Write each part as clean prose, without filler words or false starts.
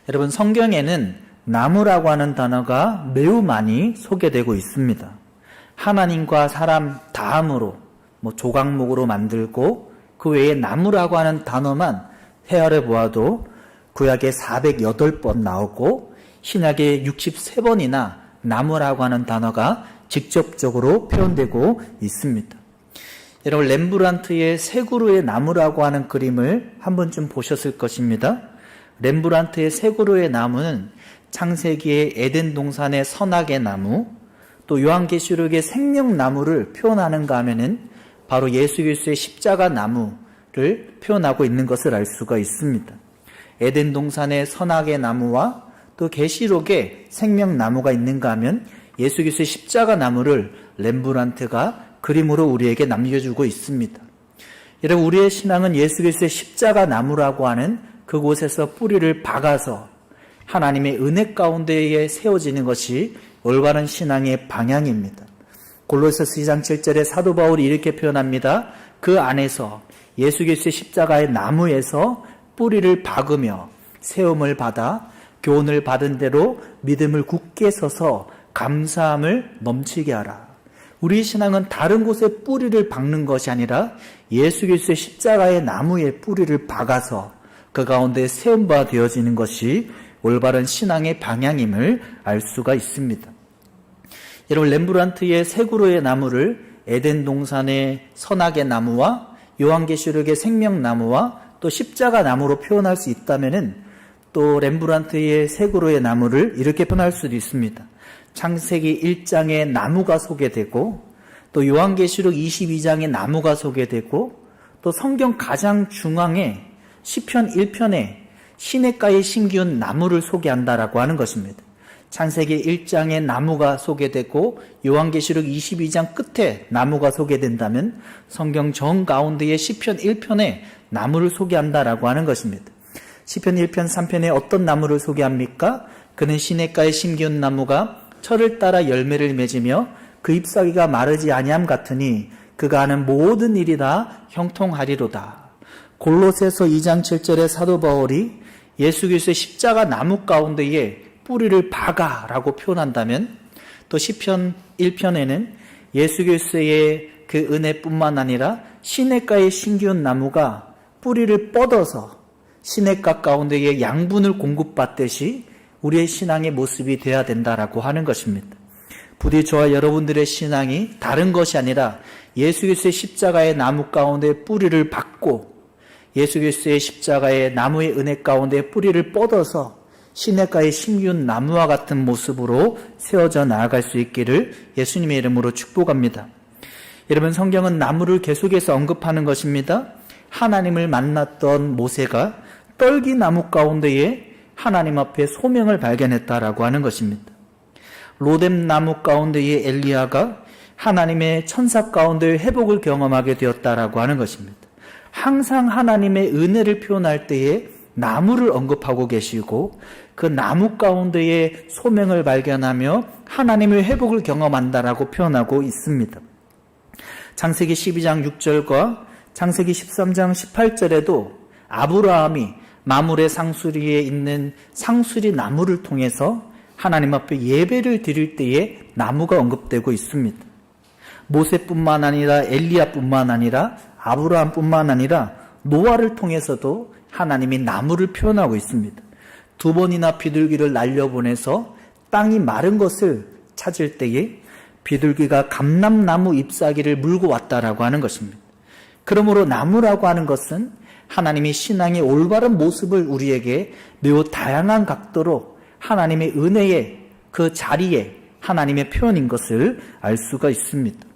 여러분, 성경에는 나무라고 하는 단어가 매우 많이 소개되고 있습니다. 하나님과 사람 다음으로 조각목으로 만들고 그 외에 나무라고 하는 단어만 헤아려 보아도 구약에 408번 나오고 신약에 63번이나 나무라고 하는 단어가 직접적으로 표현되고 있습니다. 여러분, 렘브란트의 세 그루의 나무라고 하는 그림을 한 번쯤 보셨을 것입니다. 렘브란트의 세 그루의 나무는 창세기의 에덴 동산의 선악의 나무, 또 요한계시록의 생명나무를 표현하는가 하면은 바로 예수 그리스도의 십자가 나무를 표현하고 있는 것을 알 수가 있습니다. 에덴 동산의 선악의 나무와 또 계시록에 생명나무가 있는가 하면 예수 그리스도의 십자가 나무를 렘브란트가 그림으로 우리에게 남겨주고 있습니다. 여러분, 우리의 신앙은 예수 그리스도의 십자가 나무라고 하는 그곳에서 뿌리를 박아서 하나님의 은혜 가운데에 세워지는 것이 올바른 신앙의 방향입니다. 골로새서 2장 7절에 사도 바울이 이렇게 표현합니다. 그 안에서 예수 그리스도의 십자가의 나무에서 뿌리를 박으며 세움을 받아 교훈을 받은 대로 믿음을 굳게 서서 감사함을 넘치게 하라. 우리 신앙은 다른 곳에 뿌리를 박는 것이 아니라 예수 그리스도의 십자가의 나무에 뿌리를 박아서 그 가운데 세움바 되어지는 것이 올바른 신앙의 방향임을 알 수가 있습니다. 여러분, 렘브란트의 세 그루의 나무를 에덴 동산의 선악의 나무와 요한계시록의 생명나무와 또 십자가 나무로 표현할 수 있다면은 또 렘브란트의 세 그루의 나무를 이렇게 표현할 수도 있습니다. 창세기 1장에 나무가 소개되고 또 요한계시록 22장에 나무가 소개되고 또 성경 가장 중앙에 시편 1편에 시냇가에 심기운 나무를 소개한다라고 하는 것입니다. 창세기 1장에 나무가 소개되고 요한계시록 22장 끝에 나무가 소개된다면 성경 정 가운데에 시편 1편에 나무를 소개한다라고 하는 것입니다. 시편 1편 3편에 어떤 나무를 소개합니까? 그는 시냇가에 심기운 나무가 철을 따라 열매를 맺으며 그 잎사귀가 마르지 아니함 같으니 그가 하는 모든 일이 다 형통하리로다. 골로새서 2장 7절에 사도 바울이 예수 그리스도의 십자가 나무 가운데에 뿌리를 박아라고 표현한다면 또 시편 1편에는 예수 그리스도의 그 은혜뿐만 아니라 시냇가에 심기운 나무가 뿌리를 뻗어서 시냇가 가운데에 양분을 공급받듯이 우리의 신앙의 모습이 되어야 된다라고 하는 것입니다. 부디 저와 여러분들의 신앙이 다른 것이 아니라 예수 그리스도의 십자가의 나무 가운데 뿌리를 박고 예수 그리스도의 십자가의 나무의 은혜 가운데 뿌리를 뻗어서 시냇가에 심기운 나무와 같은 모습으로 세워져 나아갈 수 있기를 예수님의 이름으로 축복합니다. 여러분, 성경은 나무를 계속해서 언급하는 것입니다. 하나님을 만났던 모세가 떨기나무 가운데에 하나님 앞에 소명을 발견했다라고 하는 것입니다. 로뎀나무 가운데에 엘리야가 하나님의 천사 가운데 회복을 경험하게 되었다라고 하는 것입니다. 항상 하나님의 은혜를 표현할 때에 나무를 언급하고 계시고 그 나무 가운데에 소명을 발견하며 하나님의 회복을 경험한다라고 표현하고 있습니다. 창세기 12장 6절과 창세기 13장 18절에도 아브라함이 마물의 상수리에 있는 상수리 나무를 통해서 하나님 앞에 예배를 드릴 때에 나무가 언급되고 있습니다. 모세뿐만 아니라 엘리야뿐만 아니라 아브라함뿐만 아니라 노아를 통해서도 하나님이 나무를 표현하고 있습니다. 2번이나 비둘기를 날려보내서 땅이 마른 것을 찾을 때에 비둘기가 감람나무 잎사귀를 물고 왔다라고 하는 것입니다. 그러므로 나무라고 하는 것은 하나님이 신앙의 올바른 모습을 우리에게 매우 다양한 각도로 하나님의 은혜의 그 자리에 하나님의 표현인 것을 알 수가 있습니다.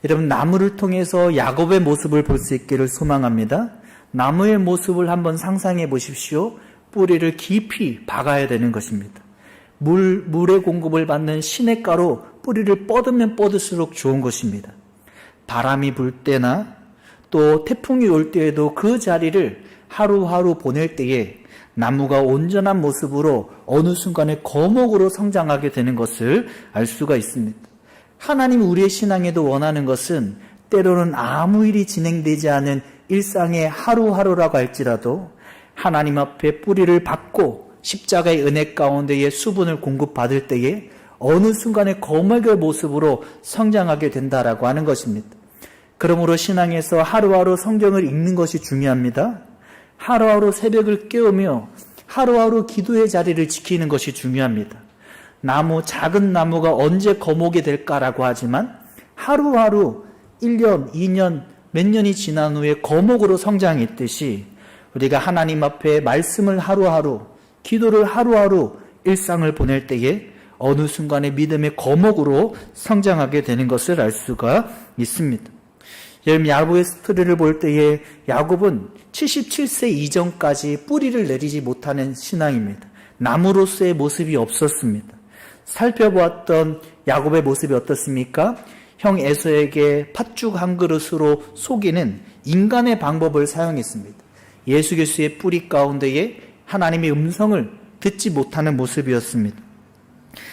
여러분, 나무를 통해서 야곱의 모습을 볼 수 있기를 소망합니다. 나무의 모습을 한번 상상해 보십시오. 뿌리를 깊이 박아야 되는 것입니다. 물의 공급을 받는 시냇가로 뿌리를 뻗으면 뻗을수록 좋은 것입니다. 바람이 불 때나 또 태풍이 올 때에도 그 자리를 하루하루 보낼 때에 나무가 온전한 모습으로 어느 순간에 거목으로 성장하게 되는 것을 알 수가 있습니다. 하나님 우리의 신앙에도 원하는 것은 때로는 아무 일이 진행되지 않은 일상의 하루하루라고 할지라도 하나님 앞에 뿌리를 박고 십자가의 은혜 가운데에 수분을 공급받을 때에 어느 순간에 거목의 모습으로 성장하게 된다라고 하는 것입니다. 그러므로 신앙에서 하루하루 성경을 읽는 것이 중요합니다. 하루하루 새벽을 깨우며 하루하루 기도의 자리를 지키는 것이 중요합니다. 작은 나무가 언제 거목이 될까라고 하지만 하루하루 1년, 2년, 몇 년이 지난 후에 거목으로 성장했듯이 우리가 하나님 앞에 말씀을 하루하루, 기도를 하루하루 일상을 보낼 때에 어느 순간에 믿음의 거목으로 성장하게 되는 것을 알 수가 있습니다. 여러분, 야곱의 스토리를 볼 때에 야곱은 77세 이전까지 뿌리를 내리지 못하는 신앙입니다. 나무로서의 모습이 없었습니다. 살펴보았던 야곱의 모습이 어떻습니까? 형 에서에게 팥죽 한 그릇으로 속이는 인간의 방법을 사용했습니다. 예수 그리스도의 뿌리 가운데에 하나님의 음성을 듣지 못하는 모습이었습니다.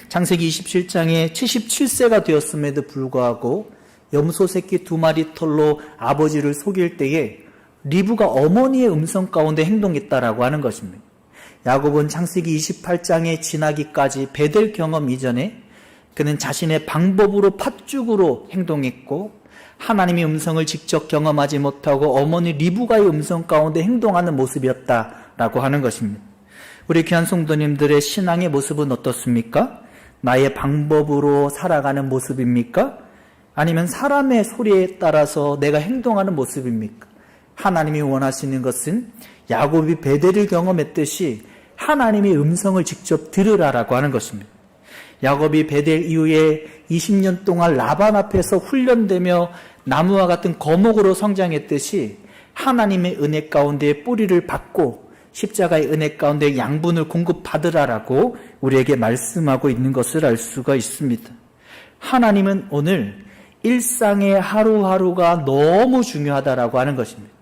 창세기 27장에 77세가 되었음에도 불구하고 염소 새끼 2마리 털로 아버지를 속일 때에 리브가 어머니의 음성 가운데 행동했다라고 하는 것입니다. 야곱은 창세기 28장에 지나기까지 베델 경험 이전에 그는 자신의 방법으로 팥죽으로 행동했고 하나님의 음성을 직접 경험하지 못하고 어머니 리브가의 음성 가운데 행동하는 모습이었다라고 하는 것입니다. 우리 귀한 성도님들의 신앙의 모습은 어떻습니까? 나의 방법으로 살아가는 모습입니까? 아니면 사람의 소리에 따라서 내가 행동하는 모습입니까? 하나님이 원하시는 것은 야곱이 베델을 경험했듯이 하나님의 음성을 직접 들으라라고 하는 것입니다. 야곱이 베델 이후에 20년 동안 라반 앞에서 훈련되며 나무와 같은 거목으로 성장했듯이 하나님의 은혜 가운데 뿌리를 받고 십자가의 은혜 가운데 양분을 공급받으라라고 우리에게 말씀하고 있는 것을 알 수가 있습니다. 하나님은 오늘 일상의 하루하루가 너무 중요하다라고 하는 것입니다.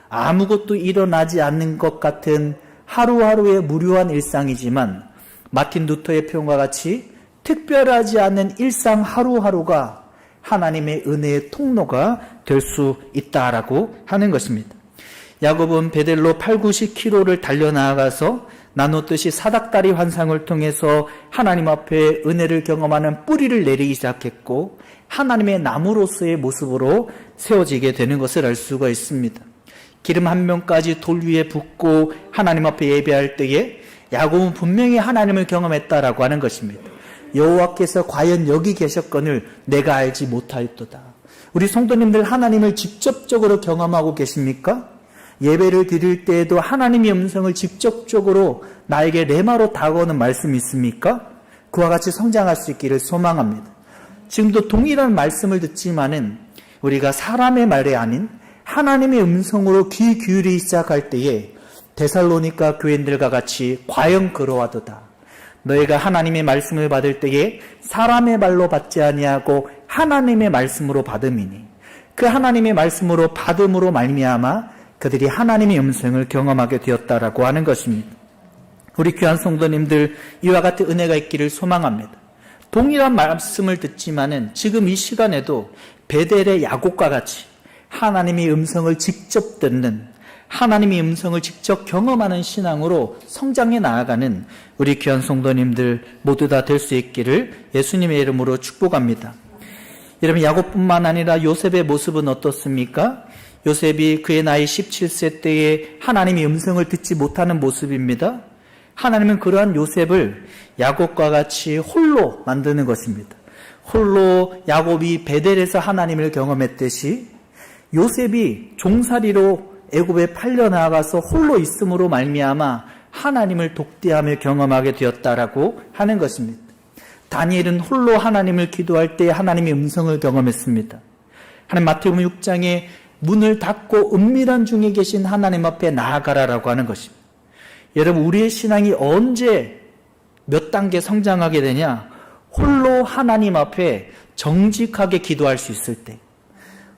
아무것도 일어나지 않는 것 같은 하루하루의 무료한 일상이지만 마틴 루터의 표현과 같이 특별하지 않은 일상 하루하루가 하나님의 은혜의 통로가 될 수 있다라고 하는 것입니다. 야곱은 베델로 8, 90km를 달려나가서 나누듯이 사닥다리 환상을 통해서 하나님 앞에 은혜를 경험하는 뿌리를 내리기 시작했고 하나님의 나무로서의 모습으로 세워지게 되는 것을 알 수가 있습니다. 기름 한 명까지 돌 위에 붓고 하나님 앞에 예배할 때에 야곱은 분명히 하나님을 경험했다라고 하는 것입니다. 여호와께서 과연 여기 계셨거늘 내가 알지 못하였도다. 우리 성도님들 하나님을 직접적으로 경험하고 계십니까? 예배를 드릴 때에도 하나님의 음성을 직접적으로 나에게 레마로 다가오는 말씀이 있습니까? 그와 같이 성장할 수 있기를 소망합니다. 지금도 동일한 말씀을 듣지만은 우리가 사람의 말이 아닌 하나님의 음성으로 귀 기울이기 시작할 때에 데살로니가 교인들과 같이 과연 그러하도다. 너희가 하나님의 말씀을 받을 때에 사람의 말로 받지 아니하고 하나님의 말씀으로 받음이니 그 하나님의 말씀으로 받음으로 말미암아 그들이 하나님의 음성을 경험하게 되었다라고 하는 것입니다. 우리 귀한 성도님들 이와 같은 은혜가 있기를 소망합니다. 동일한 말씀을 듣지만은 지금 이 시간에도 베델의 야곱과 같이 하나님의 음성을 직접 듣는 하나님의 음성을 직접 경험하는 신앙으로 성장해 나아가는 우리 귀한 성도님들 모두 다 될 수 있기를 예수님의 이름으로 축복합니다. 여러분, 야곱뿐만 아니라 요셉의 모습은 어떻습니까? 요셉이 그의 나이 17세 때에 하나님의 음성을 듣지 못하는 모습입니다. 하나님은 그러한 요셉을 야곱과 같이 홀로 만드는 것입니다. 홀로 야곱이 베델에서 하나님을 경험했듯이 요셉이 종살이로 애굽에 팔려 나가서 홀로 있음으로 말미암아 하나님을 독대하며 경험하게 되었다라고 하는 것입니다. 다니엘은 홀로 하나님을 기도할 때 하나님의 음성을 경험했습니다. 하나님 마태복음 6장에 문을 닫고 은밀한 중에 계신 하나님 앞에 나아가라라고 하는 것입니다. 여러분, 우리의 신앙이 언제 몇 단계 성장하게 되냐? 홀로 하나님 앞에 정직하게 기도할 수 있을 때,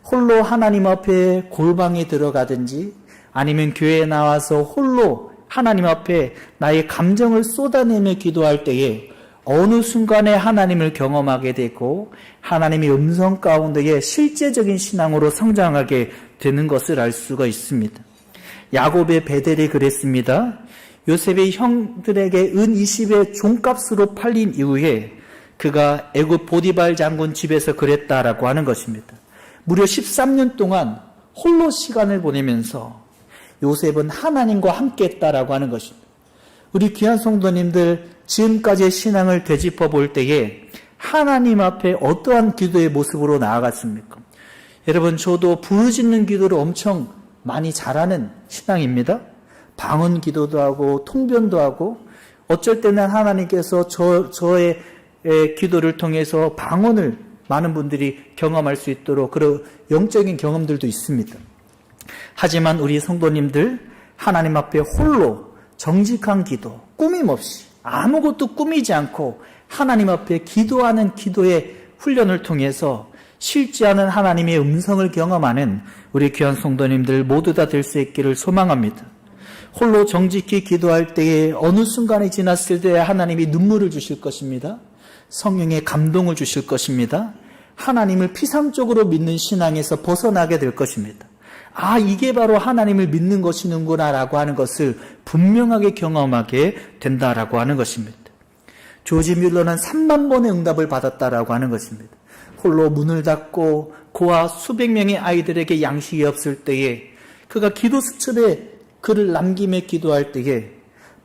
홀로 하나님 앞에 골방에 들어가든지 아니면 교회에 나와서 홀로 하나님 앞에 나의 감정을 쏟아내며 기도할 때에 어느 순간에 하나님을 경험하게 되고 하나님의 음성 가운데에 실제적인 신앙으로 성장하게 되는 것을 알 수가 있습니다. 야곱의 베델이 그랬습니다. 요셉의 형들에게 은 20의 종값으로 팔린 이후에 그가 애굽 보디발 장군 집에서 그랬다라고 하는 것입니다. 무려 13년 동안 홀로 시간을 보내면서 요셉은 하나님과 함께 했다라고 하는 것입니다. 우리 귀한 성도님들, 지금까지의 신앙을 되짚어 볼 때에 하나님 앞에 어떠한 기도의 모습으로 나아갔습니까? 여러분, 저도 부르짖는 기도를 엄청 많이 잘하는 신앙입니다. 방언 기도도 하고 통변도 하고, 어쩔 때는 하나님께서 저의 기도를 통해서 방언을 많은 분들이 경험할 수 있도록 그런 영적인 경험들도 있습니다. 하지만 우리 성도님들, 하나님 앞에 홀로 정직한 기도, 꾸밈 없이 아무것도 꾸미지 않고 하나님 앞에 기도하는 기도의 훈련을 통해서 실제하는 하나님의 음성을 경험하는 우리 귀한 성도님들 모두 다 될 수 있기를 소망합니다. 홀로 정직히 기도할 때에 어느 순간이 지났을 때 하나님이 눈물을 주실 것입니다. 성령의 감동을 주실 것입니다. 하나님을 피상적으로 믿는 신앙에서 벗어나게 될 것입니다. 아, 이게 바로 하나님을 믿는 것이는구나 라고 하는 것을 분명하게 경험하게 된다라고 하는 것입니다. 조지 뮬러는 3만 번의 응답을 받았다라고 하는 것입니다. 홀로 문을 닫고 그와 수백 명의 아이들에게 양식이 없을 때에 그가 기도 수첩에 글을 남기며 기도할 때에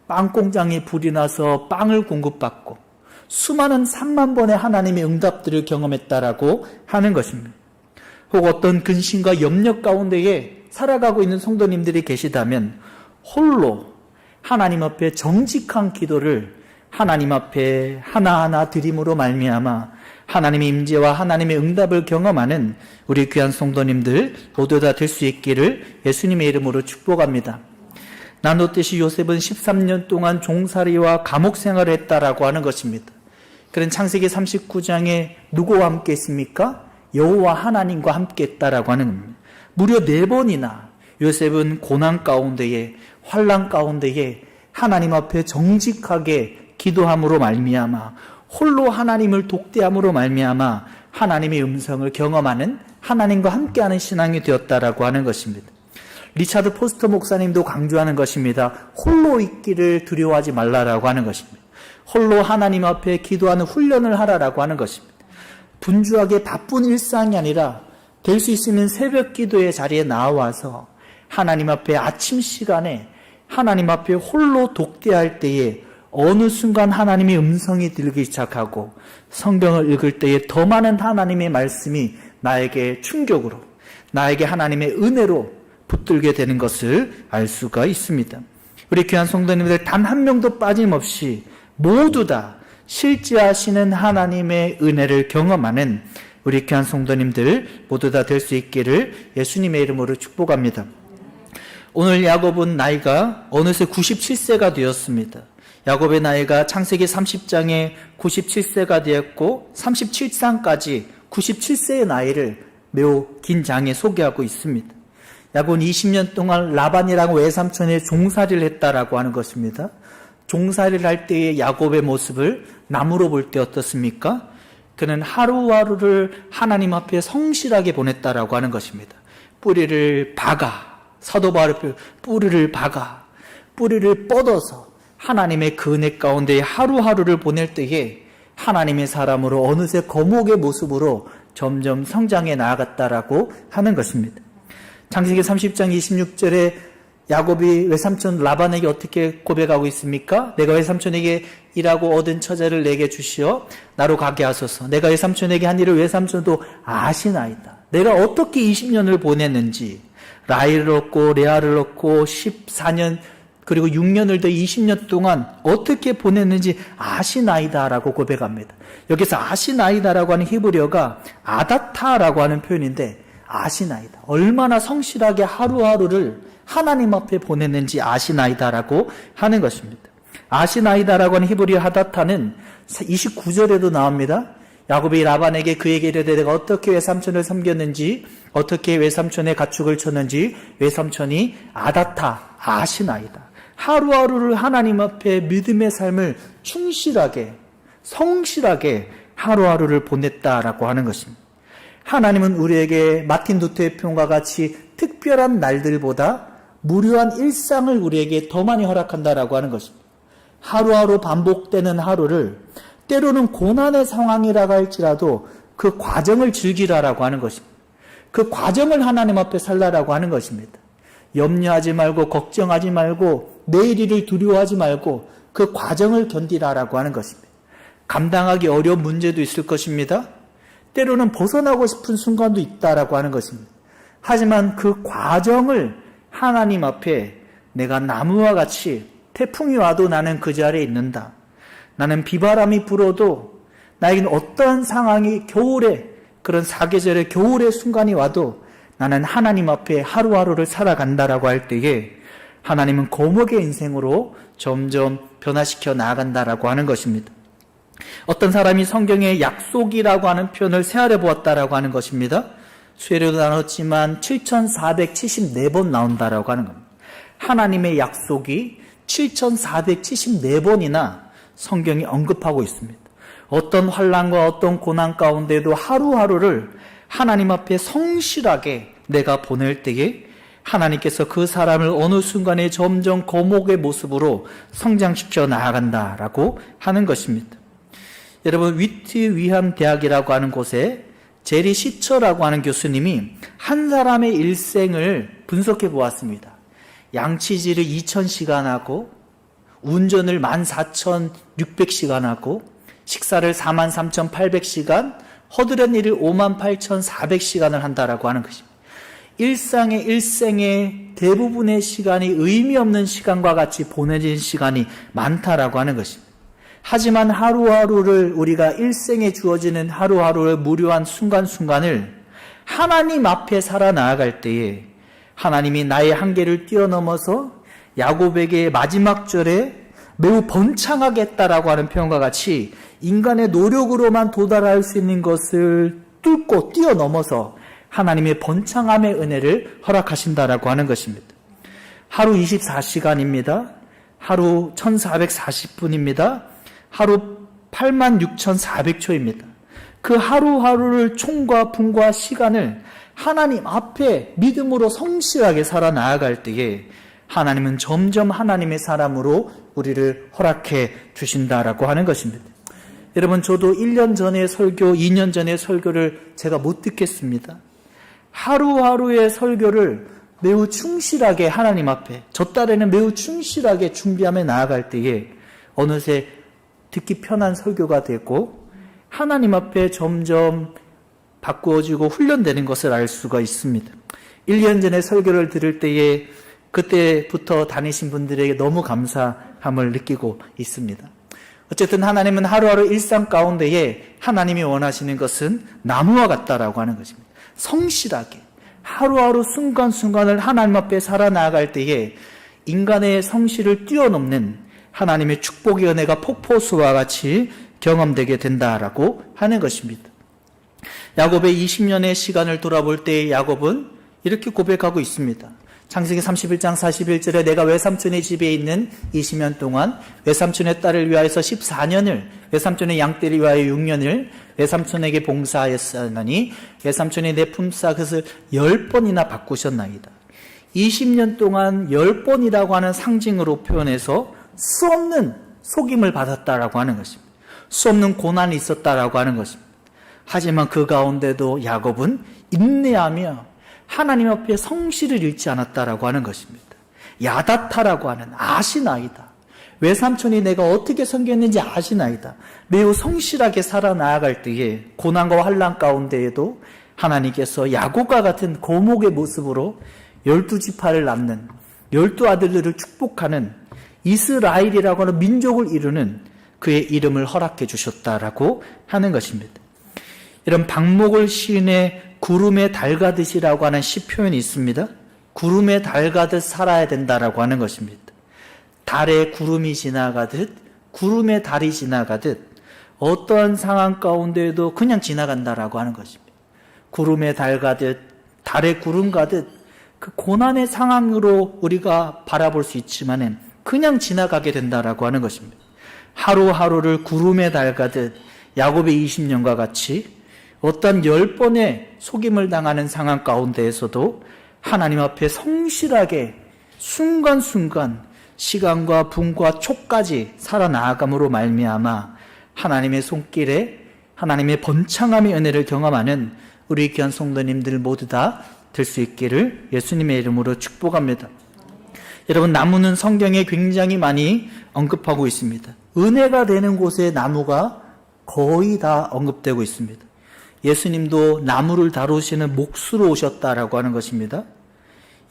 빵 공장에 불이 나서 빵을 공급받고 수많은 3만 번의 하나님의 응답들을 경험했다라고 하는 것입니다. 혹 어떤 근심과 염려 가운데에 살아가고 있는 성도님들이 계시다면 홀로 하나님 앞에 정직한 기도를 하나님 앞에 하나하나 드림으로 말미암아 하나님의 임재와 하나님의 응답을 경험하는 우리 귀한 성도님들 모두 다 될 수 있기를 예수님의 이름으로 축복합니다. 나누듯이 요셉은 13년 동안 종살이와 감옥 생활을 했다라고 하는 것입니다. 그런 창세기 39장에 누구와 함께 했습니까? 여호와 하나님과 함께 했다라고 하는 겁니다. 무려 4번이나 요셉은 고난 가운데에 환난 가운데에 하나님 앞에 정직하게 기도함으로 말미암아 홀로 하나님을 독대함으로 말미암아 하나님의 음성을 경험하는 하나님과 함께하는 신앙이 되었다라고 하는 것입니다. 리차드 포스터 목사님도 강조하는 것입니다. 홀로 있기를 두려워하지 말라라고 하는 것입니다. 홀로 하나님 앞에 기도하는 훈련을 하라라고 하는 것입니다. 분주하게 바쁜 일상이 아니라 될 수 있으면 새벽 기도의 자리에 나와서 하나님 앞에 아침 시간에 하나님 앞에 홀로 독대할 때에 어느 순간 하나님의 음성이 들리기 시작하고 성경을 읽을 때에 더 많은 하나님의 말씀이 나에게 충격으로, 나에게 하나님의 은혜로 붙들게 되는 것을 알 수가 있습니다. 우리 귀한 성도님들 단 한 명도 빠짐없이 모두 다 실제하시는 하나님의 은혜를 경험하는 우리 귀한 성도님들 모두 다 될 수 있기를 예수님의 이름으로 축복합니다. 오늘 야곱은 나이가 어느새 97세가 되었습니다. 야곱의 나이가 창세기 30장에 97세가 되었고 37장까지 97세의 나이를 매우 긴 장에 소개하고 있습니다. 야곱은 20년 동안 라반이라고 외삼촌의 종살이를 했다라고 하는 것입니다. 종살이를 할 때의 야곱의 모습을 나무로 볼 때 어떻습니까? 그는 하루하루를 하나님 앞에 성실하게 보냈다라고 하는 것입니다. 뿌리를 박아, 사도 바울의 뿌리를 박아, 뿌리를 뻗어서 하나님의 그 은혜 가운데 하루하루를 보낼 때에 하나님의 사람으로 어느새 거목의 모습으로 점점 성장해 나아갔다라고 하는 것입니다. 창세기 30장 26절에 야곱이 외삼촌 라반에게 어떻게 고백하고 있습니까? 내가 외삼촌에게 일하고 얻은 처자를 내게 주시어 나로 가게 하소서. 내가 외삼촌에게 한 일을 외삼촌도 아시나이다. 내가 어떻게 20년을 보냈는지, 라헬을 얻고 레아를 얻고 14년 그리고 6년을 더 20년 동안 어떻게 보냈는지 아시나이다라고 고백합니다. 여기서 아시나이다라고 하는 히브리어가 아다타라고 하는 표현인데 아시나이다. 얼마나 성실하게 하루하루를 하나님 앞에 보냈는지 아시나이다라고 하는 것입니다. 아시나이다라고 하는 히브리어 하다타는 29절에도 나옵니다. 야곱이 라반에게 그에게 이르되 내가 어떻게 외삼촌을 섬겼는지 어떻게 외삼촌의 가축을 쳤는지 외삼촌이 아다타 아시나이다. 하루하루를 하나님 앞에 믿음의 삶을 충실하게 성실하게 하루하루를 보냈다라고 하는 것입니다. 하나님은 우리에게 마틴 루터의 표현과 같이 특별한 날들보다 무료한 일상을 우리에게 더 많이 허락한다라고 하는 것입니다. 하루하루 반복되는 하루를 때로는 고난의 상황이라고 할지라도 그 과정을 즐기라라고 하는 것입니다. 그 과정을 하나님 앞에 살라라고 하는 것입니다. 염려하지 말고 걱정하지 말고 내일 일을 두려워하지 말고 그 과정을 견디라라고 하는 것입니다. 감당하기 어려운 문제도 있을 것입니다. 때로는 벗어나고 싶은 순간도 있다라고 하는 것입니다. 하지만 그 과정을 하나님 앞에 내가 나무와 같이 태풍이 와도 나는 그 자리에 있는다. 나는 비바람이 불어도 나에게는 어떠한 상황이 겨울에 그런 사계절의 겨울의 순간이 와도 나는 하나님 앞에 하루하루를 살아간다라고 할 때에 하나님은 거목의 인생으로 점점 변화시켜 나아간다라고 하는 것입니다. 어떤 사람이 성경에 약속이라고 하는 표현을 새하려 보았다라고 하는 것입니다. 수혜료도 나눴지만 7,474번 나온다라고 하는 겁니다. 하나님의 약속이 7,474번이나 성경이 언급하고 있습니다. 어떤 환난과 어떤 고난 가운데도 하루하루를 하나님 앞에 성실하게 내가 보낼 때에 하나님께서 그 사람을 어느 순간에 점점 거목의 모습으로 성장시켜 나아간다라고 하는 것입니다. 여러분, 위트위함 대학이라고 하는 곳에 제리 시처라고 하는 교수님이 한 사람의 일생을 분석해 보았습니다. 양치질을 2,000시간 하고 운전을 14,600시간 하고 식사를 43,800시간, 허드렛 일을 58,400시간을 한다라고 하는 것입니다. 일생의 대부분의 시간이 의미 없는 시간과 같이 보내진 시간이 많다라고 하는 것입니다. 하지만 하루하루를 우리가 일생에 주어지는 하루하루의 무료한 순간순간을 하나님 앞에 살아나아갈 때에 하나님이 나의 한계를 뛰어넘어서 야곱에게 마지막 절에 매우 번창하게 했다라고 하는 표현과 같이 인간의 노력으로만 도달할 수 있는 것을 뚫고 뛰어넘어서 하나님의 번창함의 은혜를 허락하신다라고 하는 것입니다. 하루 24시간입니다. 하루 1440분입니다. 하루 86,400초입니다. 그 하루하루를 총과 분과 시간을 하나님 앞에 믿음으로 성실하게 살아나아갈 때에 하나님은 점점 하나님의 사람으로 우리를 허락해 주신다라고 하는 것입니다. 여러분, 저도 1년 전에 설교, 2년 전에 설교를 제가 못 듣겠습니다. 하루하루의 설교를 매우 충실하게 하나님 앞에, 저 딸에는 매우 충실하게 준비하며 나아갈 때에 어느새 듣기 편한 설교가 되고 하나님 앞에 점점 바꾸어지고 훈련되는 것을 알 수가 있습니다. 1년 전에 설교를 들을 때에 그때부터 다니신 분들에게 너무 감사함을 느끼고 있습니다. 어쨌든 하나님은 하루하루 일상 가운데에 하나님이 원하시는 것은 나무와 같다라고 하는 것입니다. 성실하게 하루하루 순간순간을 하나님 앞에 살아나갈 때에 인간의 성실을 뛰어넘는 하나님의 축복의 은혜가 폭포수와 같이 경험되게 된다라고 하는 것입니다. 야곱의 20년의 시간을 돌아볼 때 야곱은 이렇게 고백하고 있습니다. 창세기 31장 41절에 내가 외삼촌의 집에 있는 20년 동안 외삼촌의 딸을 위하여서 14년을, 외삼촌의 양떼를 위하여 6년을 외삼촌에게 봉사하였으니 외삼촌이 내 품삯 그것을 10번이나 바꾸셨나이다. 20년 동안 10번이라고 하는 상징으로 표현해서 수없는 속임을 받았다라고 하는 것입니다. 수없는 고난이 있었다라고 하는 것입니다. 하지만 그 가운데도 야곱은 인내하며 하나님 앞에 성실을 잃지 않았다라고 하는 것입니다. 야다타라고 하는 아시나이다. 외삼촌이 내가 어떻게 섬겼는지 아시나이다. 매우 성실하게 살아나아갈 때에 고난과 환난 가운데에도 하나님께서 야곱과 같은 거목의 모습으로 12지파를 낳는 12아들들을 축복하는 이스라엘이라고 하는 민족을 이루는 그의 이름을 허락해 주셨다라고 하는 것입니다. 이런 박목을 시인의 구름에 달가듯이라고 하는 시표현이 있습니다. 구름에 달가듯 살아야 된다라고 하는 것입니다. 달에 구름이 지나가듯 구름에 달이 지나가듯 어떠한 상황 가운데에도 그냥 지나간다라고 하는 것입니다. 구름에 달 가듯 달에 구름 가듯 그 고난의 상황으로 우리가 바라볼 수 있지만 그냥 지나가게 된다라고 하는 것입니다. 하루하루를 구름에 달 가듯 야곱의 20년과 같이 어떤 10번의 속임을 당하는 상황 가운데에서도 하나님 앞에 성실하게 순간순간 시간과 분과 촉까지 살아나아감으로 말미암아 하나님의 손길에 하나님의 번창함의 은혜를 경험하는 우리 귀한 성도님들 모두 다 될 수 있기를 예수님의 이름으로 축복합니다. 여러분, 나무는 성경에 굉장히 많이 언급하고 있습니다. 은혜가 되는 곳에 나무가 거의 다 언급되고 있습니다. 예수님도 나무를 다루시는 몫으로 오셨다라고 하는 것입니다.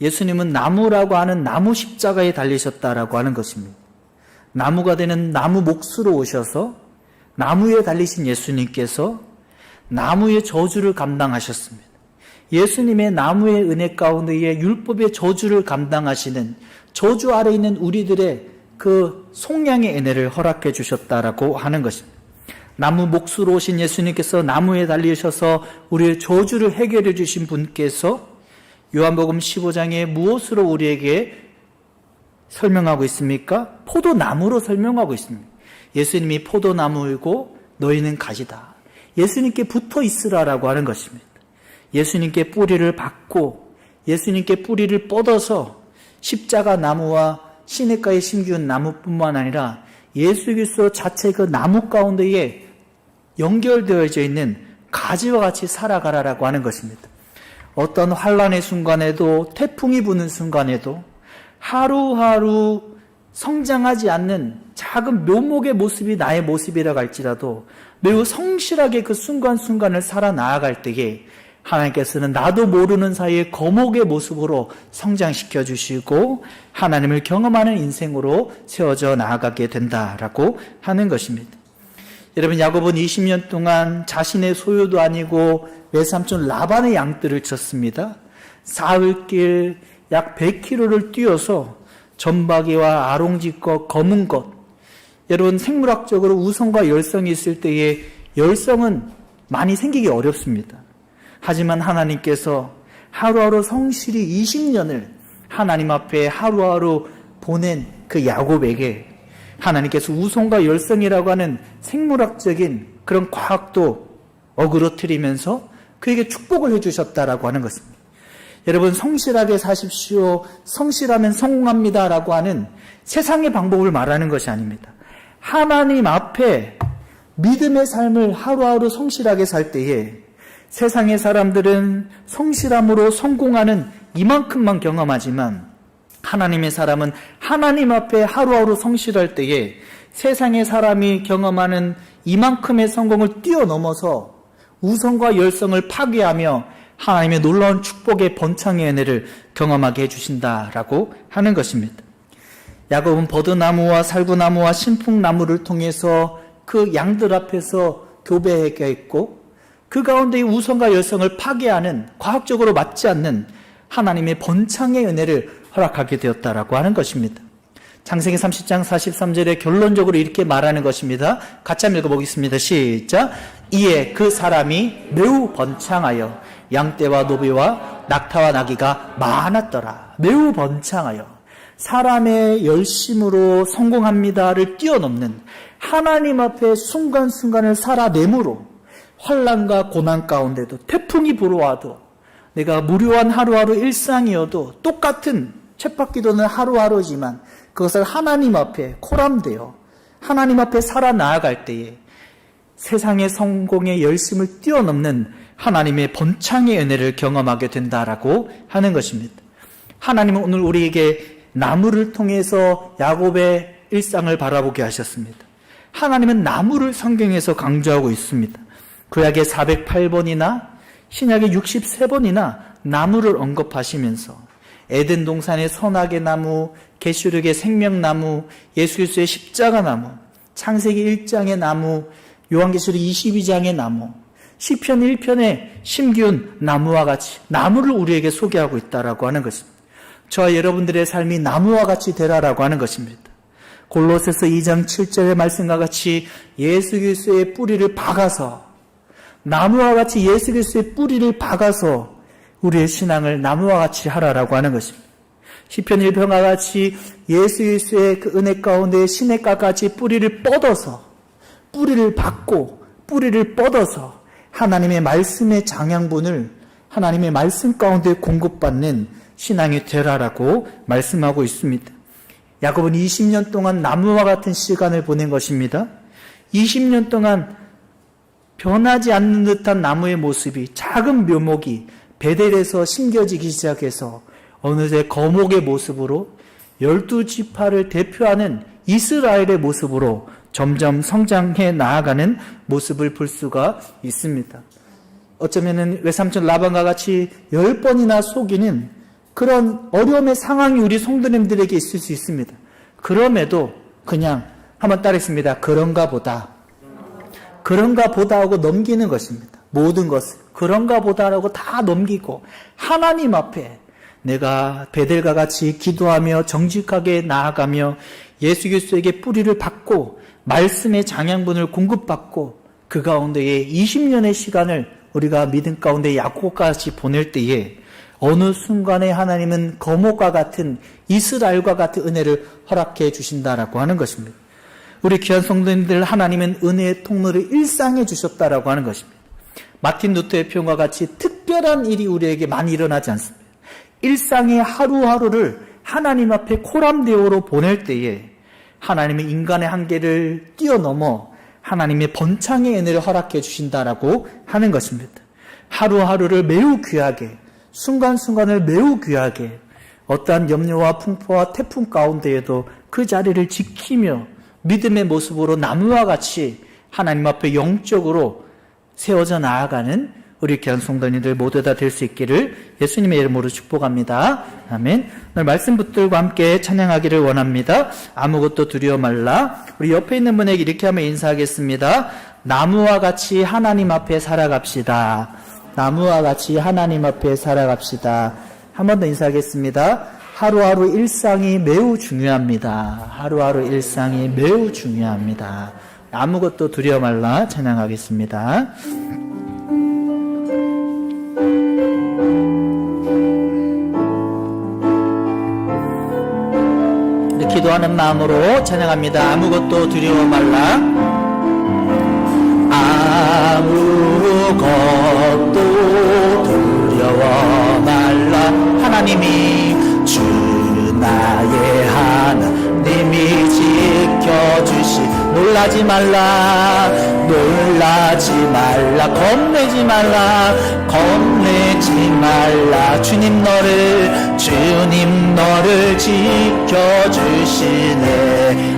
예수님은 나무라고 하는 나무 십자가에 달리셨다라고 하는 것입니다. 나무가 되는 나무 몫으로 오셔서 나무에 달리신 예수님께서 나무의 저주를 감당하셨습니다. 예수님의 나무의 은혜 가운데에 율법의 저주를 감당하시는 저주 아래 있는 우리들의 그 속량의 은혜를 허락해 주셨다라고 하는 것입니다. 나무 몫으로 오신 예수님께서 나무에 달리셔서 우리의 저주를 해결해 주신 분께서 요한복음 15장에 무엇으로 우리에게 설명하고 있습니까? 포도나무로 설명하고 있습니다. 예수님이 포도나무이고 너희는 가지다. 예수님께 붙어 있으라라고 하는 것입니다. 예수님께 뿌리를 받고 예수님께 뿌리를 뻗어서 십자가 나무와 시냇가에 심기운 나무뿐만 아니라 예수 그리스도 자체 그 나무 가운데에 연결되어져 있는 가지와 같이 살아가라라고 하는 것입니다. 어떤 환란의 순간에도 태풍이 부는 순간에도 하루하루 성장하지 않는 작은 묘목의 모습이 나의 모습이라고 할지라도 매우 성실하게 그 순간순간을 살아나아갈 때에 하나님께서는 나도 모르는 사이에 거목의 모습으로 성장시켜 주시고 하나님을 경험하는 인생으로 세워져 나아가게 된다라고 하는 것입니다. 여러분, 야곱은 20년 동안 자신의 소유도 아니고 외삼촌 라반의 양들을 쳤습니다. 사흘길 약 100km를 뛰어서 점박이와 아롱지껏 검은 것, 여러분 생물학적으로 우성과 열성이 있을 때에 열성은 많이 생기기 어렵습니다. 하지만 하나님께서 하루하루 성실히 20년을 하나님 앞에 하루하루 보낸 그 야곱에게 하나님께서 우성과 열성이라고 하는 생물학적인 그런 과학도 어그러뜨리면서 그에게 축복을 해주셨다라고 하는 것입니다. 여러분, 성실하게 사십시오. 성실하면 성공합니다라고 하는 세상의 방법을 말하는 것이 아닙니다. 하나님 앞에 믿음의 삶을 하루하루 성실하게 살 때에 세상의 사람들은 성실함으로 성공하는 이만큼만 경험하지만 하나님의 사람은 하나님 앞에 하루하루 성실할 때에 세상의 사람이 경험하는 이만큼의 성공을 뛰어넘어서 우성과 열성을 파괴하며 하나님의 놀라운 축복의 번창의 은혜를 경험하게 해주신다라고 하는 것입니다. 야곱은 버드나무와 살구나무와 신풍나무를 통해서 그 양들 앞에서 교배했고 그 가운데 우성과 열성을 파괴하는 과학적으로 맞지 않는 하나님의 번창의 은혜를 허락하게 되었다라고 하는 것입니다. 창세기 30장 43절에 결론적으로 이렇게 말하는 것입니다. 같이 한번 읽어보겠습니다. 시작. 이에 그 사람이 매우 번창하여 양떼와 노비와 낙타와 나귀가 많았더라. 매우 번창하여 사람의 열심으로 성공합니다를 뛰어넘는 하나님 앞에 순간순간을 살아내므로 환난과 고난 가운데도 태풍이 불어와도 내가 무료한 하루하루 일상이어도 똑같은 쳇바퀴도는 하루하루지만 그것을 하나님 앞에 코람되어 하나님 앞에 살아나아갈 때에 세상의 성공의 열심을 뛰어넘는 하나님의 번창의 은혜를 경험하게 된다라고 하는 것입니다. 하나님은 오늘 우리에게 나무를 통해서 야곱의 일상을 바라보게 하셨습니다. 하나님은 나무를 성경에서 강조하고 있습니다. 구약의 408번이나 신약의 63번이나 나무를 언급하시면서 에덴 동산의 선악의 나무, 계시록의 생명나무, 예수 그리스도의 십자가나무, 창세기 1장의 나무, 요한계시록 22장의 나무, 시편 1편의 심기운 나무와 같이 나무를 우리에게 소개하고 있다라고 하는 것입니다. 저와 여러분들의 삶이 나무와 같이 되라라고 하는 것입니다. 골로새서 2장 7절의 말씀과 같이 예수 그리스도의 뿌리를 박아서 나무와 같이 예수 그리스도의 뿌리를 박아서 우리의 신앙을 나무와 같이 하라라고 하는 것입니다. 시편 1편과 같이 예수 그리스도의 그 은혜 가운데 시냇가 같이 뿌리를 뻗어서 뿌리를 박고 뿌리를 뻗어서 하나님의 말씀의 장양분을 하나님의 말씀 가운데 공급받는 신앙이 되라라고 말씀하고 있습니다. 야곱은 20년 동안 나무와 같은 시간을 보낸 것입니다. 20년 동안 변하지 않는 듯한 나무의 모습이, 작은 묘목이 베델에서 심겨지기 시작해서 어느새 거목의 모습으로 12지파를 대표하는 이스라엘의 모습으로 점점 성장해 나아가는 모습을 볼 수가 있습니다. 어쩌면은 외삼촌 라반과 같이 10번이나 속이는 그런 어려움의 상황이 우리 성도님들에게 있을 수 있습니다. 그럼에도 그냥 한번 따르겠습니다. 그런가 보다 하고 넘기는 것입니다. 모든 것을 그런가 보다라고 다 넘기고 하나님 앞에 내가 베델과 같이 기도하며 정직하게 나아가며 예수 그리스도에게 뿌리를 받고 말씀의 장양분을 공급받고 그 가운데에 20년의 시간을 우리가 믿음 가운데 야곱과 같이 보낼 때에 어느 순간에 하나님은 거목과 같은 이스라엘과 같은 은혜를 허락해 주신다라고 하는 것입니다. 우리 귀한 성도님들, 하나님은 은혜의 통로를 일상해 주셨다라고 하는 것입니다. 마틴 루터의 표현과 같이 특별한 일이 우리에게 많이 일어나지 않습니다. 일상의 하루하루를 하나님 앞에 코람데오로 보낼 때에 하나님은 인간의 한계를 뛰어넘어 하나님의 번창의 은혜를 허락해 주신다라고 하는 것입니다. 하루하루를 매우 귀하게, 순간순간을 매우 귀하게, 어떠한 염려와 풍파와 태풍 가운데에도 그 자리를 지키며 믿음의 모습으로 나무와 같이 하나님 앞에 영적으로 세워져 나아가는 우리 귀한 성도님들 모두 다 될 수 있기를 예수님의 이름으로 축복합니다. 아멘. 오늘 말씀 붙들고 함께 찬양하기를 원합니다. 아무것도 두려워 말라. 우리 옆에 있는 분에게 이렇게 하며 인사하겠습니다. 나무와 같이 하나님 앞에 살아갑시다. 나무와 같이 하나님 앞에 살아갑시다. 한 번 더 인사하겠습니다. 하루하루 일상이 매우 중요합니다. 하루하루 일상이 매우 중요합니다. 아무것도 두려워 말라. 찬양하겠습니다. 기도하는 마음으로 찬양합니다. 아무것도 두려워 말라. 아무것도 두려워 말라. 하나님이 주 나의 하나님이 지켜주시. 놀라지 말라. 놀라지 말라. 겁내지 말라. 겁내지 말라. 주님 너를 지켜주시네.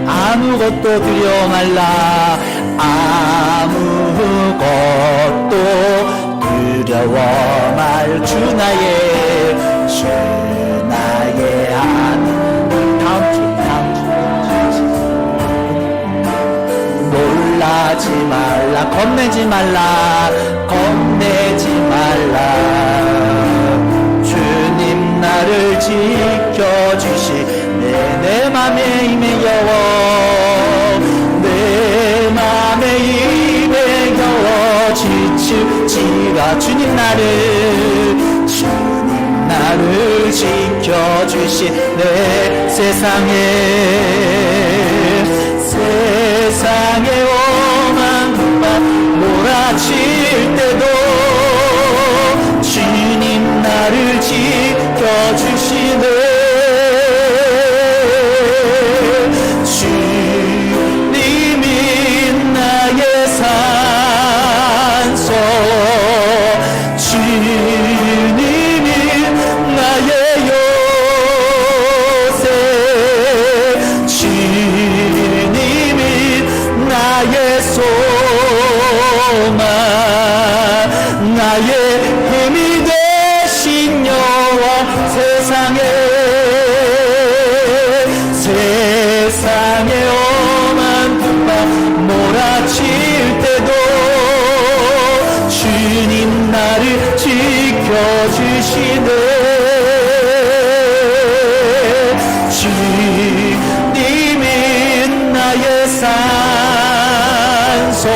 아무것도 두려워 말라. 아무것도 두려워 말. 주 나의 하나님. 다음 주 놀라지 말라. 겁내지 말라. 겁내지 말라. 주님 나를 지켜주시네. 내 맘에 임해여워. 내 맘에 임해여워. 지치지가 주님 나를 지켜주시네. 세상에 오만 바 몰아칠 때도 주님 나를 지켜주시네. 주님이 나의 산소. 주님이 나의 요새. 주님이 나의 소망. 나의 힘이 되신 여호와. 세상에 오만 풍파 몰아칠 때도 주님 나를 지켜주시네. 주님이 나의 산소.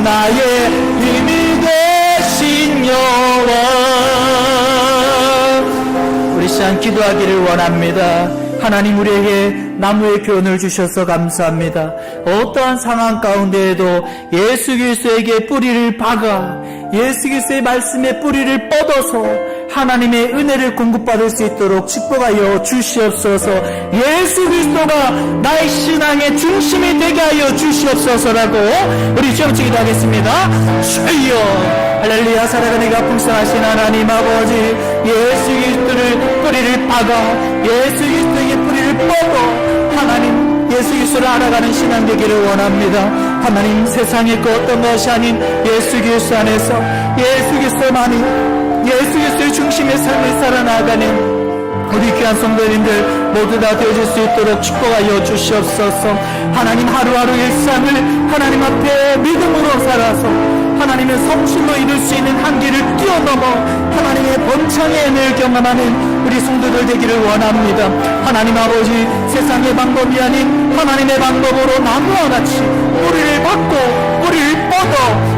나의 힘이 되신 여호와. 우리 시간 기도하기를 원합니다. 하나님, 우리에게 나무의 교훈을 주셔서 감사합니다. 어떠한 상황 가운데에도 예수 그리스도에게 뿌리를 박아 예수 그리스도의 말씀에 뿌리를 뻗어서 하나님의 은혜를 공급받을 수 있도록 축복하여 주시옵소서. 예수 그리스도가 나의 신앙의 중심이 되게 하여 주시옵소서라고 우리 주여 기도하겠습니다. 주여, 할렐루야. 살아가는 이가 풍성하신 하나님 아버지, 예수 그리스도를 뿌리를 박아 예수 그리스도에게 뿌리를 뻗어 하나님 예수 그리스도를 알아가는 신앙 되기를 원합니다. 하나님, 세상의 그 어떤 것이 아닌 예수 그리스도 안에서 예수 그리스도만이 예수 그리스도의 중심의 삶을 살아나가는 우리 귀한 성도님들 모두 다 되어질 수 있도록 축복하여 주시옵소서. 하나님, 하루하루 일상을 하나님 앞에 믿음으로 살아서 하나님의 성실로 이룰 수 있는 한계를 뛰어넘어 하나님의 번창의 은혜를 경험하는 우리 성도들 되기를 원합니다. 하나님 아버지, 세상의 방법이 아닌 하나님의 방법으로 나무와 같이 뿌리를 받고 뿌리를 뻗어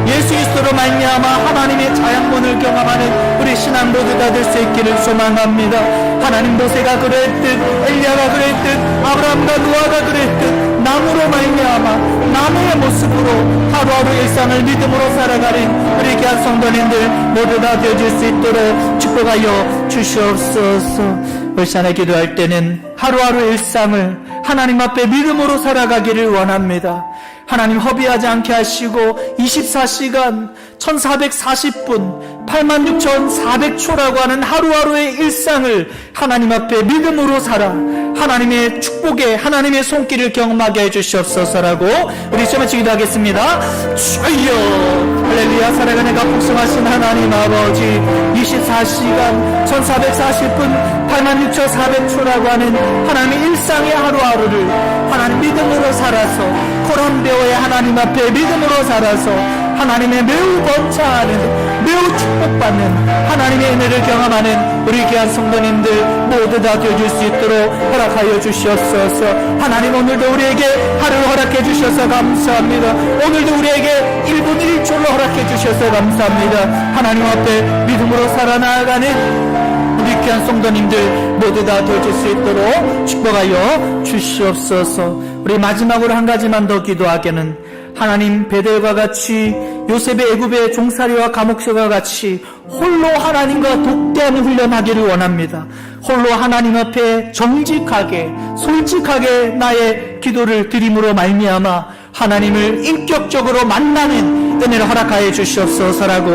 예수 그리스도로 말미암아 하나님의 자양분을 경험하는 우리 신앙 모두 다 될 수 있기를 소망합니다. 하나님, 모세가 그랬듯 엘리야가 그랬듯 아브라함과 노아가 그랬듯 나무로 말미암아 나무의 모습으로 하루하루 일상을 믿음으로 살아가는 우리 귀한 성도님들 모두 다 되어질 수 있도록 축복하여 주시옵소서. 우리 시간에 기도할 때는 하루하루 일상을 하나님 앞에 믿음으로 살아가기를 원합니다. 하나님, 허비하지 않게 하시고 24시간 1440분 86,400초라고 하는 하루하루의 일상을 하나님 앞에 믿음으로 살아 하나님의 축복에 하나님의 손길을 경험하게 해주시옵소서라고 우리 시험같이 기도하겠습니다. 주여, 할렐루야. 살아가는 가 풍성하신 하나님 아버지, 24시간 1440분 86,400초라고 하는 하나님의 일상의 하루하루를 하나님 믿음으로 살아서 코란데오의 하나님 앞에 믿음으로 살아서 하나님의 매우 번창하는 매우 축복받는 하나님의 은혜를 경험하는 우리 귀한 성도님들 모두 다 되어줄 수 있도록 허락하여 주시옵소서. 하나님, 오늘도 우리에게 하루를 허락해 주셔서 감사합니다. 오늘도 우리에게 1분 1초를 허락해 주셔서 감사합니다. 하나님 앞에 믿음으로 살아나가는 우리 귀한 성도님들 모두 다 되어줄 수 있도록 축복하여 주시옵소서. 우리 마지막으로 한 가지만 더 기도하기는, 하나님, 베델과 같이 요셉의 애굽의 종살이와 감옥새와 같이 홀로 하나님과 독대하는 훈련하기를 원합니다. 홀로 하나님 앞에 정직하게 솔직하게 나의 기도를 드림으로 말미암아 하나님을 인격적으로 만나는 은혜를 허락하여 주시옵소서라고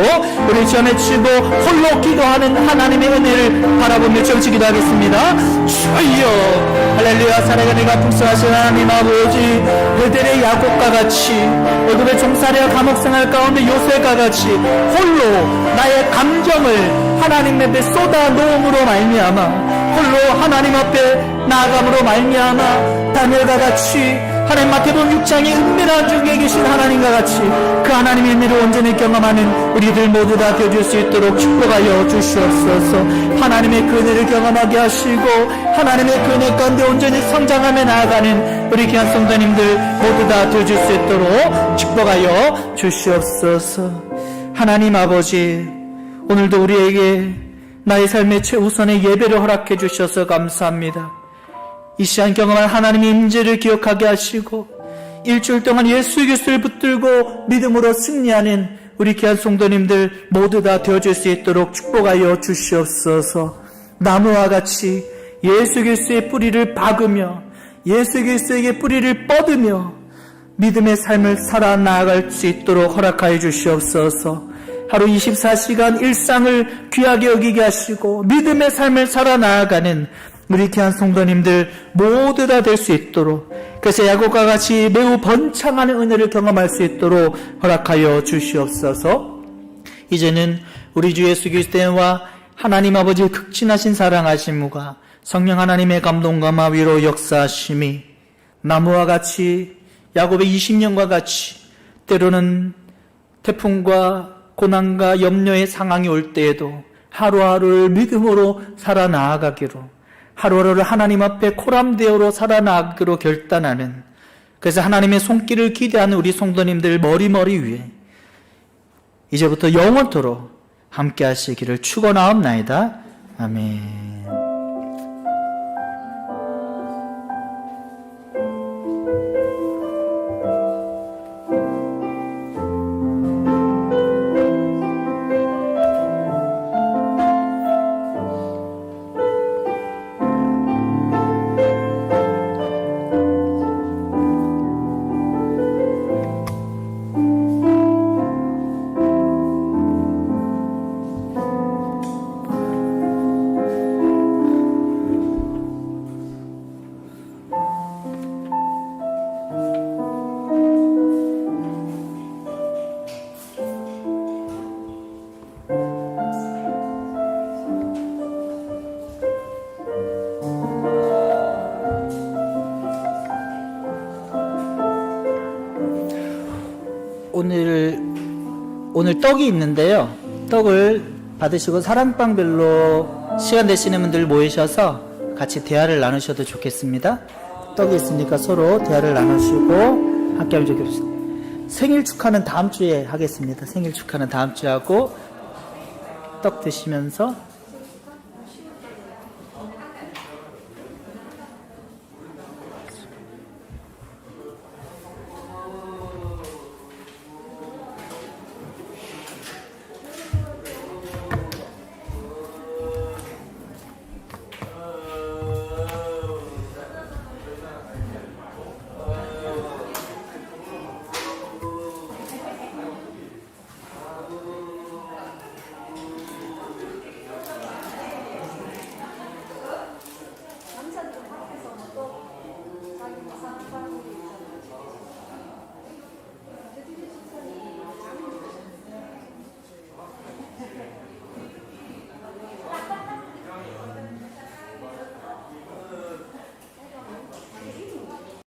우리 전에 치고 홀로 기도하는 하나님의 은혜를 바라보며 정치 기도하겠습니다. 주여, 할렐루야. 살아가는 가 풍성하신 하나님 아버지, 베델의 야곱과 같이 애굽의 종살이와 감옥생활 가운데 요셉과 같이 홀로 나의 감정을 하나님 앞에 쏟아 놓음으로 말미암아 홀로 하나님 앞에 나아감으로 말미암아 다니엘과 같이 하나님 마태복음 6장의 은밀한 중에 계신 하나님과 같이 그 하나님의 은혜를 온전히 경험하는 우리들 모두 다 되어줄 수 있도록 축복하여 주시옵소서. 하나님의 그 은혜를 경험하게 하시고 하나님의 그 은혜 가운데 온전히 성장하며 나아가는 우리 귀한 성도님들 모두 다 되어줄 수 있도록 축복하여 주시옵소서. 하나님 아버지, 오늘도 우리에게 나의 삶의 최우선의 예배를 허락해 주셔서 감사합니다. 이 시간 경험한 하나님의 임재를 기억하게 하시고 일주일 동안 예수 그리스도를 붙들고 믿음으로 승리하는 우리 귀한 성도님들 모두 다 되어줄 수 있도록 축복하여 주시옵소서. 나무와 같이 예수 그리스도의 뿌리를 박으며 예수 그리스도에게 뿌리를 뻗으며 믿음의 삶을 살아 나아갈 수 있도록 허락하여 주시옵소서. 하루 24시간 일상을 귀하게 여기게 하시고 믿음의 삶을 살아 나아가는 우리 귀한 성도님들 모두 다 될 수 있도록, 그래서 야곱과 같이 매우 번창하는 은혜를 경험할 수 있도록 허락하여 주시옵소서. 이제는 우리 주 예수 그리스도와 하나님 아버지의 극진하신 사랑하심과 성령 하나님의 감동과 위로 역사하심이 나무와 같이 야곱의 20년과 같이 때로는 태풍과 고난과 염려의 상황이 올 때에도 하루하루를 믿음으로 살아나아가기로, 하루하루를 하나님 앞에 코람데오로 살아나가기로 결단하는, 그래서 하나님의 손길을 기대하는 우리 성도님들 머리머리 위에 이제부터 영원토록 함께 하시기를 축원하옵나이다. 아멘. 오늘 떡이 있는데요. 떡을 받으시고 사랑방별로 시간 되시는 분들 모이셔서 같이 대화를 나누셔도 좋겠습니다. 떡이 있으니까 서로 대화를 나누시고 함께하면 좋겠습니다. 생일 축하는 다음 주에 하겠습니다. 생일 축하는 다음 주에 하고 떡 드시면서